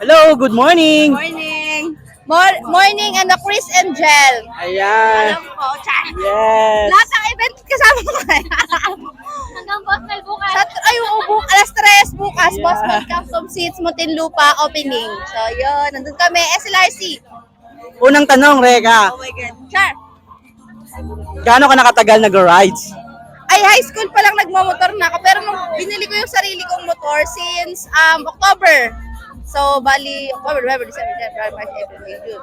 Hello, good morning. Morning! Morning, ano, Chris and Jel. Ayan. Alam ko, chan. Yes. Lahat ng event kasama ko kaya. Hanggang Bosnal bukas. Ay, alas 3 bukas, Yeah. Boss Gold Custom Seats, Muntinlupa, opening. So, yun, nandun kami, SLRC. Unang tanong, Reka. Oh my God. Char. Gaano ka nakatagal nag-rides? Ay, high school pa lang nagmamotor na ako, pero nung binili ko yung sarili kong motor since October. So, bali, October, November, December, January, March, April, May, June.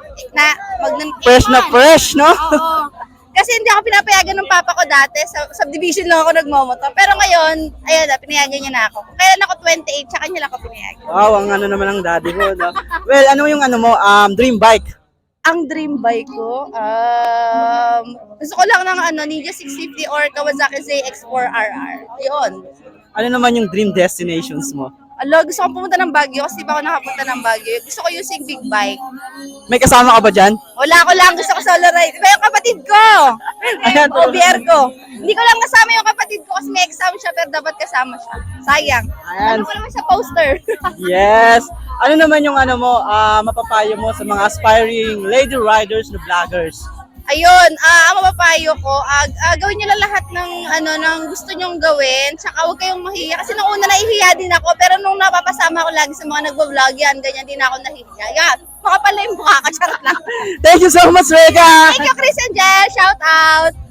Fresh na fresh, no? Oo. Kasi hindi ako pinapayagan ng papa ko dati. Sa subdivision lang ako nagmamotor. Pero ngayon, ayun na, pinayagan niya na ako. Kaya ako 28, sa kanya lang ako pinayagan. Wow, ang ano naman ang daddy mo, no? Well, ano yung ano mo, dream bike? Ang dream bike ko, gusto ko lang ng Ninja 650 or Kawasaki ZX4RR. Yun. Ano naman yung dream destinations mo? Alo, gusto ko pumunta ng Baguio kasi di pa ako nakapunta ng Baguio. Gusto ko using big bike. May kasama ka ba dyan? Wala ko lang, gusto ko solo ride. Iba yung kapatid ko. Ayan, OBR ko. Hindi ko lang kasama yung kapatid ko kasi may exam siya pero dapat kasama siya. Sayang. Ayan. Ano ko naman sa poster? Yes. Ano naman yung ano mo, mapapayo mo sa mga aspiring lady riders na vloggers? Ayun, ang mapapayo ko, gawin niyo lang lahat ng ng gusto niyong gawin, tsaka huwag kayong mahiya. Kasi nung una nahihiya din ako, pero nung napapasama ko lagi sa mga nagvo-vlog yan, ganyan din ako nahihiya. Yan, makapala yung mukha ka, charot lang. Thank you so much, Reka! Thank you, Chris and Jel. Shout out!